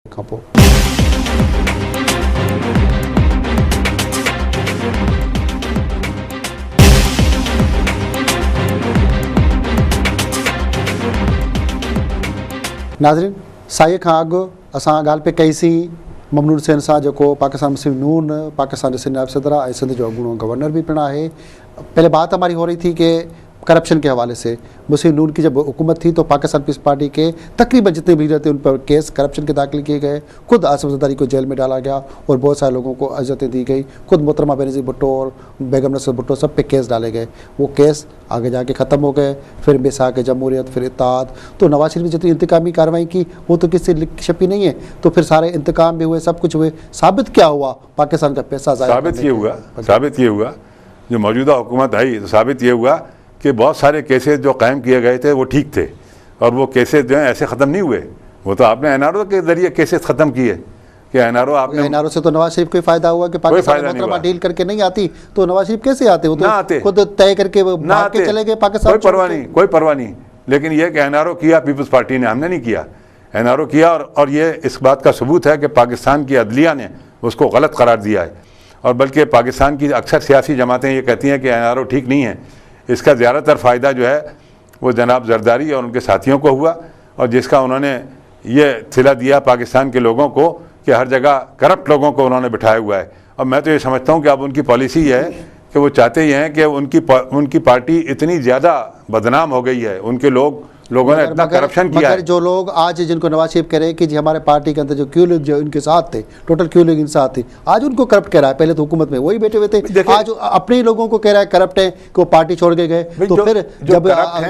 नाज़रीन, साईअ खां अॻु असां ॻाल्हि पे कईसीं ममनून हुसैन सां, जेको पाकिस्तान मुस्लिम नून, पाकिस्तान के नायब सदर आहे, सिंध जो अॻूणो गवर्नर भी पिणु आहे। पहले बात हमारी हो रही थी कि करप्शन के हवाले से मुस्लिम नून की जब हुकूमत थी तो पाकिस्तान पीस पार्टी के तकरीबन जितने भी लीडर थे उन पर केस करप्शन के दाखिल किए गए। खुद आसिफ जरदारी को जेल में डाला गया और बहुत सारे लोगों को अजरतें दी गई। खुद मोहतरमा बेनज़ीर भुट्टो और बेगम नसर भुट्टो सब पे केस डाले गए। वो केस आगे जाके ख़त्म हो गए। फिर मिसाक जमहूरियत, फिर इत्तेहाद। तो नवाज शरीफ ने जितनी इंतकामी कार्रवाई की वो तो किसी लिख छपी नहीं है। तो फिर सारे इंतकाम भी हुए, सब कुछ हुए। साबित क्या हुआ? पाकिस्तान का पैसा साबित ये हुआ जो मौजूदा हुकूमत आई तो साबित ये हुआ कि बहुत सारे केसेस जो कायम किए गए थे वो ठीक थे और वो केसेस जो हैं ऐसे ख़त्म नहीं हुए। वो तो आपने एनआरओ के ज़रिए केसेस ख़त्म किए कि एनआरओ से तो नवाज शरीफ को फ़ायदा हुआ कि पाकिस्तान मोहतरमा डील करके नहीं आती तो नवाज शरीफ कैसे आते? वो तो खुद तय करके भाग के चले गए पाकिस्तान। कोई परवाह नहीं। लेकिन ये कि एनआरओ किया पीपल्स पार्टी ने, हमने नहीं किया। एनआरओ किया और ये इस बात का सबूत है कि पाकिस्तान की अदलिया ने उसको गलत करार दिया है। और बल्कि पाकिस्तान की अक्सर सियासी जमातें ये कहती हैं कि एनआरओ ठीक नहीं है। इसका ज़्यादातर फ़ायदा जो है वो जनाब जरदारी और उनके साथियों को हुआ और जिसका उन्होंने ये सिला दिया पाकिस्तान के लोगों को कि हर जगह करप्ट लोगों को उन्होंने बिठाया हुआ है। और मैं तो ये समझता हूँ कि अब उनकी पॉलिसी है कि वो चाहते ही हैं कि उनकी पार्टी इतनी ज़्यादा बदनाम हो गई है, उनके लोगों ने इतना करप्शन किया है। जो लोग आज जिनको नवाज शरीफ कह रहे हैं कि जी हमारे पार्टी के अंदर जो क्यू लोग जो इनके साथ थे, टोटल क्यू लोग इनके साथ थे, आज उनको करप्ट कह रहा है। पहले तो हुकूमत में वही बैठे हुए थे, आज अपने ही लोगों को कह रहा है करप्ट है कि वो पार्टी छोड़ के गए। तो फिर जब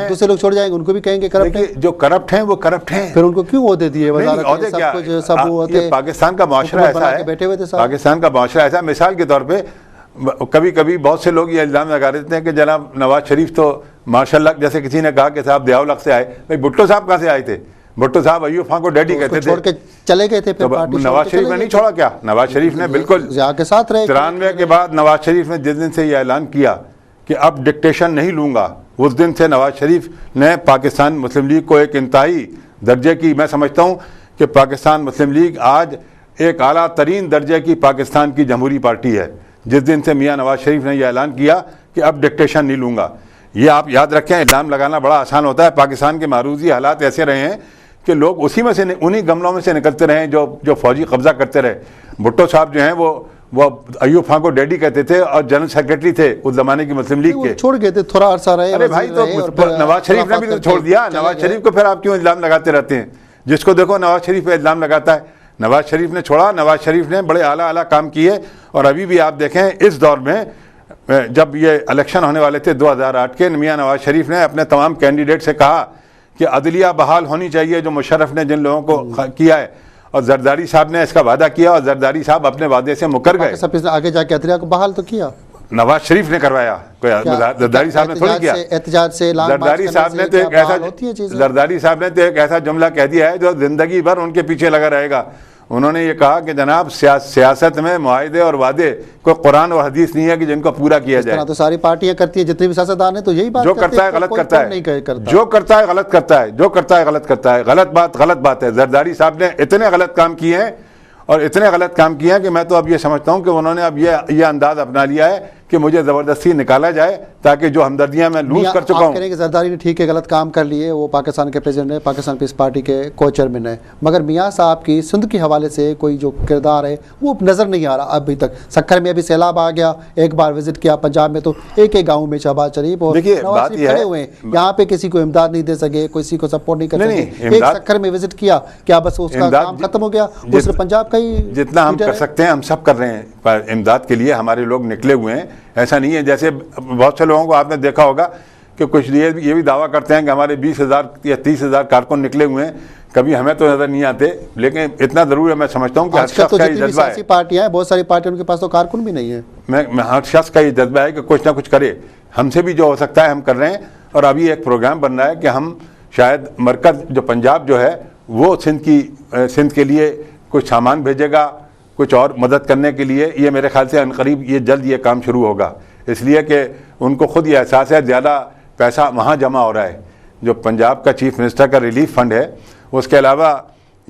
दूसरे लोग छोड़ जाएंगे उनको भी कहेंगे करप्ट है। जो करप्ट हैं वो करप्ट हैं, फिर उनको क्यों ओहदे दिए? पाकिस्तान का माशरा ऐसा है, बैठे हुए थे पाकिस्तान का माशरा ऐसा। मिसाल के तौर पर कभी कभी बहुत से लोग ये इल्ज़ाम लगा देते हैं कि जनाब नवाज शरीफ तो माशाल्लाह, जैसे किसी ने कहा कि साहब दयावलक से आए। भाई भुट्टो साहब कहाँ से आए थे? भुट्टो साहब अय्यूब खान को डैडी कहते थे, छोड़ के चले गए थे। तो नवाज शरीफ ने नहीं छोड़ा क्या? नवाज शरीफ ने बिल्कुल के साथ रहे। 93 के बाद नवाज शरीफ ने जिस दिन से ये ऐलान किया कि अब डिक्टेशन नहीं लूँगा, उस दिन से नवाज शरीफ ने पाकिस्तान मुस्लिम लीग को एक इंतहाई दर्जे की, मैं समझता हूँ कि पाकिस्तान मुस्लिम लीग आज एक आला तरीन दर्जे की पाकिस्तान की जमहूरी पार्टी है। जिस दिन से मियाँ नवाज शरीफ ने यह ऐलान किया कि अब डिक्टेशन नहीं लूँगा, ये आप याद रखें। इल्ज़ाम लगाना बड़ा आसान होता है। पाकिस्तान के मारूजी हालात ऐसे रहे हैं कि लोग उसी में से उन्हीं गमलों में से निकलते रहे जो फौजी कब्जा करते रहे। भुट्टो साहब जो हैं वो अय्यूब खान को डैडी कहते थे और जनरल सेक्रेटरी थे उस जमाने की मुस्लिम लीग के। छोड़ गए थे, थोड़ा अरसा रहे। अरे भाई, तो नवाज शरीफ ने भी तो छोड़ दिया। नवाज शरीफ को फिर आप क्यों इल्ज़ाम लगाते रहते हैं? जिसको देखो नवाज शरीफ पे इल्ज़ाम लगाता है। नवाज शरीफ ने छोड़ा, नवाज शरीफ ने बड़े आला काम किए। और अभी भी आप देखें इस दौर में जब ये इलेक्शन होने वाले थे 2008 के, मियाँ नवाज शरीफ ने अपने तमाम कैंडिडेट से कहा कि अदलिया बहाल होनी चाहिए जो मुशर्रफ ने जिन लोगों को किया है। और जरदारी साहब ने इसका वादा किया और जरदारी साहब अपने वादे से मुकर गए। आगे जाके अदलिया को बहाल तो किया नवाज शरीफ ने करवाया, कोई जरदारी साहब ने थोड़ी किया। जरदारी साहब ने तो एक ऐसा जुमला कह दिया है जो जिंदगी भर उनके पीछे लगा रहेगा। उन्होंने ये कहा कि जनाब सियासत में मुआहदे और वादे कोई कुरान और हदीस नहीं है कि जिनको पूरा किया जाए। तो सारी पार्टियां करती है, जितनी भी सियासतदान है तो यही बात जो करता है गलत करता है, जो करता है गलत करता है, जो करता है गलत करता है। गलत बात है। जरदारी साहब ने इतने गलत काम किए हैं और इतने गलत काम किए हैं कि मैं तो अब ये समझता हूँ कि उन्होंने अब ये अंदाज अपना लिया है कि मुझे ज़बरदस्ती निकाला जाए ताकि जो हमदर्दियाँ मैं लूज कर चुका हूँ। कि जरदारी ने ठीक है गलत काम कर लिए, वो पाकिस्तान के प्रेसिडेंट है, पाकिस्तान पीस पार्टी के को चेयरमैन है, मगर मियाँ साहब की सिंध के हवाले से कोई जो किरदार है वो नज़र नहीं आ रहा अभी तक। सक्खर में अभी सैलाब आ गया, एक बार विजिट किया पंजाब में तो एक गाँव में शहबाज शरीफ और नवाज शरीफ खड़े हुए हैं। यहाँ पे किसी को इमदाद नहीं दे सके, किसी को सपोर्ट नहीं कर सके। एक सक्खर में विजिट किया, क्या बस उसका काम खत्म हो गया? दूसरे पंजाब का ही जितना हम कर सकते हैं हम सब कर रहे हैं। इमदाद के लिए हमारे लोग निकले हुए हैं। ऐसा नहीं है जैसे बहुत से लोगों को आपने देखा होगा कि कुछ ये भी दावा करते हैं कि हमारे 20,000 या 30,000 कारकुन निकले हुए हैं। कभी हमें तो नज़र नहीं आते, लेकिन इतना ज़रूर है मैं समझता हूँ कि हर शख्स का ये जज्बा है। पार्टियाँ हैं, बहुत सारी पार्टियों के पास तो कारकुन भी नहीं है। मैं हर शख्स का ये जज्बा है कि कुछ ना कुछ करे। हमसे भी जो हो सकता है हम कर रहे हैं। और अभी एक प्रोग्राम बन रहा है कि हम शायद मरकज़ जो पंजाब जो है वो सिंध के लिए कुछ सामान भेजेगा, कुछ और मदद करने के लिए। ये मेरे ख्याल से अनकरीब ये जल्द ये काम शुरू होगा, इसलिए कि उनको खुद ये एहसास है ज़्यादा पैसा वहाँ जमा हो रहा है। जो पंजाब का चीफ मिनिस्टर का रिलीफ फंड है, उसके अलावा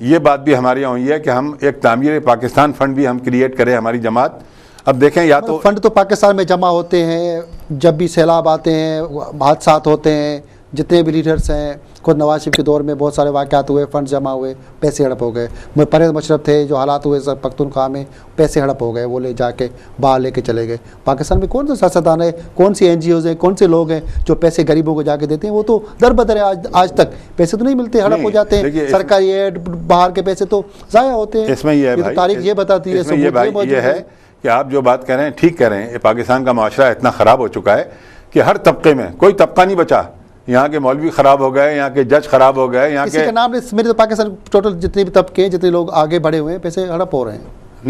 یہ بات بھی ہمارے یہاں ہوئی ہے کہ ہم ایک تعمیر پاکستان فنڈ بھی ہم کریٹ کریں ہماری جماعت. اب دیکھیں یا تو فنڈ تو پاکستان میں جمع ہوتے ہیں, جب بھی سیلاب آتے ہیں, حادثات ہوتے ہیں, جتنے بھی لیڈرز ہیں, خود نواز شریف کے دور میں بہت سارے واقعات ہوئے, فنڈ جمع ہوئے, پیسے ہڑپ ہو گئے. پرویز مشرف تھے, جو حالات ہوئے سر پختونخوا میں, پیسے ہڑپ ہو گئے, وہ لے جا کے باہر لے کے چلے گئے. پاکستان میں کون سے سیاستدان ہیں, کون سی NGOs ہیں, کون سے لوگ ہیں جو پیسے غریبوں کو جا کے دیتے ہیں؟ وہ تو در بدر ہے, آج تک پیسے تو نہیں ملتے, ہڑپ ہو جاتے ہیں. سرکاری ایڈ, باہر کے پیسے تو ضائع ہوتے ہیں. اس میں یہ ہے بھائی, تاریخ یہ بتاتی ہے, یہ ہے کہ آپ جو بات کہہ رہے ہیں ٹھیک کہہ رہے ہیں. پاکستان کا معاشرہ اتنا خراب ہو چکا ہے کہ ہر طبقے میں کوئی طبقہ نہیں بچا. یہاں کے مولوی خراب ہو گئے, یہاں کے جج خراب ہو گئے, یہاں کے نام میرے تو پاکستان ٹوٹل جتنے بھی طبقے, جتنے لوگ آگے بڑھے ہوئے ہیں, پیسے ہڑپ ہو رہے ہیں.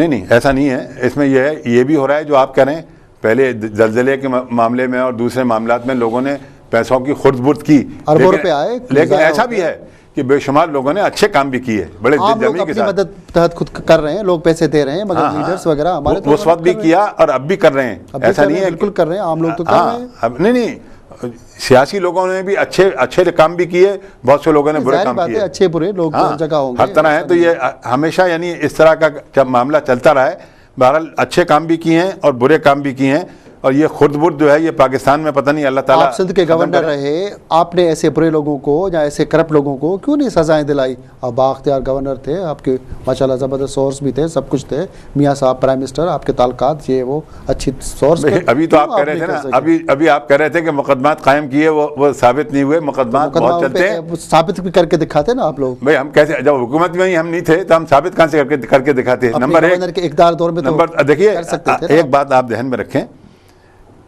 نہیں ایسا نہیں ہے. اس میں یہ ہے, یہ بھی ہو رہا ہے جو آپ کہہ رہے ہیں. پہلے زلزلے کے معاملے میں اور دوسرے معاملات میں لوگوں نے پیسوں کی خرد برد کی, اربوں روپے آئے, لیکن ایسا بھی ہے کہ بے شمار لوگوں نے اچھے کام بھی کیے, بڑے جمی کے ساتھ مدد تحت خود کر رہے ہیں, لوگ پیسے دے رہے ہیں, مگر لیڈرز وغیرہ ہمارے اس وقت بھی کیا اور اب بھی کر رہے ہیں. ایسا نہیں ہے, بالکل کر رہے ہیں, عام لوگ تو کر رہے ہیں. نہیں سیاسی لوگوں نے بھی اچھے کام بھی کیے, بہت سے لوگوں نے برے کام کیے. اچھے برے لوگ جگہ ہوں گے, ہر طرح ہے. تو یہ ہمیشہ یعنی اس طرح کا جب معاملہ چلتا رہا ہے, بہرحال اچھے کام بھی کیے ہیں اور برے کام بھی کیے ہیں. اور یہ خرد برد جو ہے یہ پاکستان میں پتہ نہیں, اللہ تعالیٰ. آپ سندھ کے گورنر رہے, آپ نے ایسے برے لوگوں کو یا ایسے کرپٹ لوگوں کو کیوں نہیں سزائیں دلائی؟ آپ بااختیار گورنر تھے, آپ کے ماشاءاللہ زبردست سورس بھی تھے, سب کچھ تھے. میاں صاحب پرائم منسٹر, آپ کے تعلقات یہ وہ اچھی سورس. ابھی تو آپ کہہ رہے تھے نا, ابھی آپ کہہ رہے تھے کہ مقدمات قائم کیے, وہ ثابت نہیں ہوئے. مقدمات بہت چلتے ہیں, ثابت بھی کر کے دکھاتے نا آپ لوگ. بھائی ہم کیسے, جب حکومت میں ہی ہم نہیں تھے تو ہم ثابت کہاں سے کر کے دکھاتے ہیں؟ نمبر ایک, اقتدار دور میں نمبر دیکھیے, ایک بات آپ ذہن میں رکھیں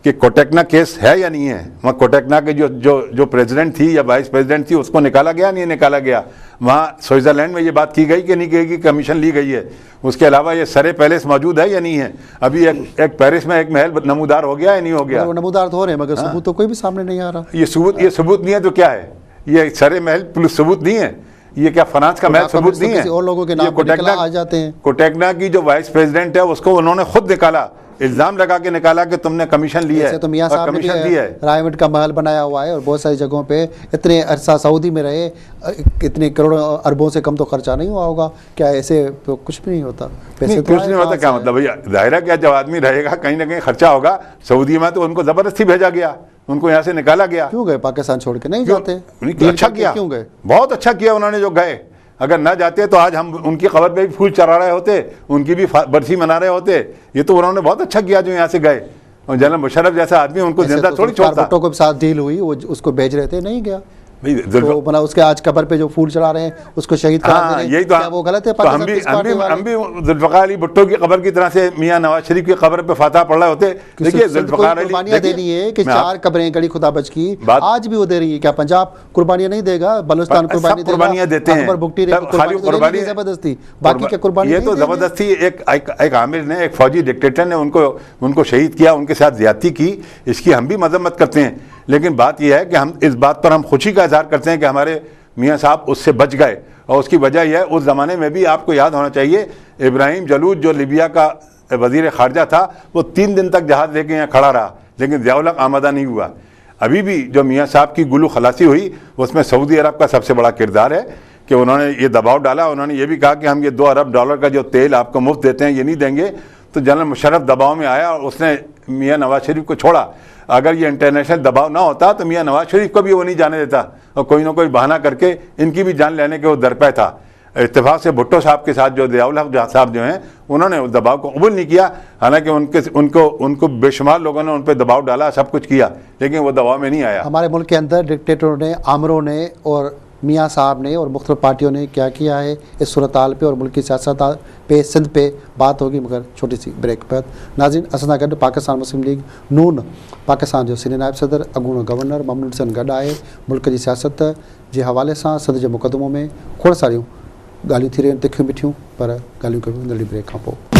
کہ کوٹیکنا کیس ہے یا نہیں ہے. وہاں کوٹیکنا کے جو پریزیڈنٹ تھی یا وائس پریزیڈنٹ تھی, اس کو نکالا گیا نہیں نکالا گیا. وہاں سوئٹزرلینڈ میں یہ بات کی گئی کہ نہیں کی گئی, کمیشن لی گئی ہے. اس کے علاوہ یہ سرے پیلس موجود ہے یا نہیں ہے؟ ابھی ایک پیرس میں ایک محل نمودار ہو گیا یا نہیں ہو گیا؟ وہ نمودار تو ہو رہے ہیں, مگر ثبوت تو کوئی بھی سامنے نہیں آ رہا. یہ ثبوت نہیں ہے تو کیا ہے؟ یہ سرے محل پلس ثبوت نہیں ہے. یہ کیا فرانس کا محل ثبوت نہیں ہے؟ اور لوگوں کے نام نکلا آ جاتے ہیں. کوٹیکنا کی جو وائس پریزیڈنٹ ہے اس کو انہوں نے خود نکالا, الزام لگا کے نکالا کہ تم نے کمیشن لی ہے. تو میاں صاحب نے رائمنڈ کا محل بنایا ہوا ہے اور بہت ساری جگہوں پہ اتنے عرصہ سعودی میں رہے, اتنے کروڑوں اربوں سے کم تو خرچہ نہیں ہوا ہوگا. کیا ایسے تو کچھ بھی نہیں ہوتا؟ پیسے کچھ نہیں ہوتا کیا مطلب بھیا؟ ظاہر ہے کیا جب آدمی رہے گا کہیں نہ کہیں خرچہ ہوگا. سعودی میں تو ان کو زبردستی بھیجا گیا, ان کو یہاں سے نکالا گیا. کیوں گئے پاکستان چھوڑ کے؟ نہیں جاتے. اچھا کیا, کیوں گئے؟ بہت اچھا کیا انہوں نے جو گئے. اگر نہ جاتے تو آج ہم ان کی قبر پہ بھی پھول چڑھا رہے ہوتے, ان کی بھی برسی منا رہے ہوتے. یہ تو انہوں نے بہت اچھا کیا جو یہاں سے گئے. اور جنرل مشرف جیسا آدمی ان کو زندہ تھوڑی چھوڑتا. بھٹو کے ساتھ ڈیل ہوئی, وہ اس کو بھیج رہے تھے, نہیں گیا. تو اس کے آج قبر پہ جو پھول چڑھا رہے ہیں اس کو شہید قرار دے رہے ہیں, یہی تو وہ غلط ہے؟ ہم بھی ذوالفقار علی بھٹو کی قبر کی طرح سے میاں نواز شریف کی قبر پہ فاتحہ پڑھ رہے ہوتے. دیکھیے ذوالفقار علی قربانیاں دینی ہے کہ 4 قبریں گڑی خدا بچ کی, آج بھی وہ دے رہی ہے. کیا پنجاب قربانیاں نہیں دے گا؟ بلوچستان قربانیاں دیتے ہیں, خالی قربانی زبردستی, باقی کیا قربانی؟ یہ تو زبردستی ایک عامر نے, ایک فوجی ڈکٹیٹر نے ان کو شہید کیا, ان کے ساتھ زیادتی کی. اس کی ہم بھی مذمت کرتے ہیں, لیکن بات یہ ہے کہ ہم اس بات پر ہم خوشی کا اظہار کرتے ہیں کہ ہمارے میاں صاحب اس سے بچ گئے. اور اس کی وجہ یہ ہے, اس زمانے میں بھی آپ کو یاد ہونا چاہیے, ابراہیم جلود جو لیبیا کا وزیر خارجہ تھا, وہ 3 دن تک جہاز لے کے یہاں کھڑا رہا, لیکن ضیاء الحق آمدہ نہیں ہوا. ابھی بھی جو میاں صاحب کی گلو خلاصی ہوئی, اس میں سعودی عرب کا سب سے بڑا کردار ہے کہ انہوں نے یہ دباؤ ڈالا. انہوں نے یہ بھی کہا کہ ہم یہ $2 ارب کا جو تیل آپ کو مفت دیتے ہیں یہ نہیں دیں گے. تو جنرل مشرف دباؤ میں آیا اور اس نے میاں نواز شریف کو چھوڑا. اگر یہ انٹرنیشنل دباؤ نہ ہوتا تو میاں نواز شریف کو بھی وہ نہیں جانے دیتا, اور کوئی نہ کوئی بہانہ کر کے ان کی بھی جان لینے کے وہ درپے تھا. اتفاق سے بھٹو صاحب کے ساتھ جو ضیاء الحق صاحب جو ہیں, انہوں نے اس دباؤ کو قبول نہیں کیا. حالانکہ ان کو بے شمار لوگوں نے ان پہ دباؤ ڈالا, سب کچھ کیا, لیکن وہ دباؤ میں نہیں آیا. ہمارے ملک کے اندر ڈکٹیٹروں نے, آمروں نے اور میاں صاحب نے اور مختلف پارٹیوں نے کیا کیا ہے, اس صورتحال پہ اور ملک کی سیاست پہ, سندھ پہ بات ہوگی, مگر چھوٹی سی بریک پر. ناظرین, اسنا گڈ پاکستان مسلم لیگ نون پاکستان جو سینئر نائب صدر اڳوڻو گورنر ممنون حسین گڈ आहे. ملک जी सियासत जे हवाले सां सद जे मुक़दमो में खोड़ सारियूं ॻाल्हियूं थी रहियूं आहिनि, तिखियूं मिठियूं, पर ॻाल्हियूं कयूं नंढी ब्रेक खां पोइ.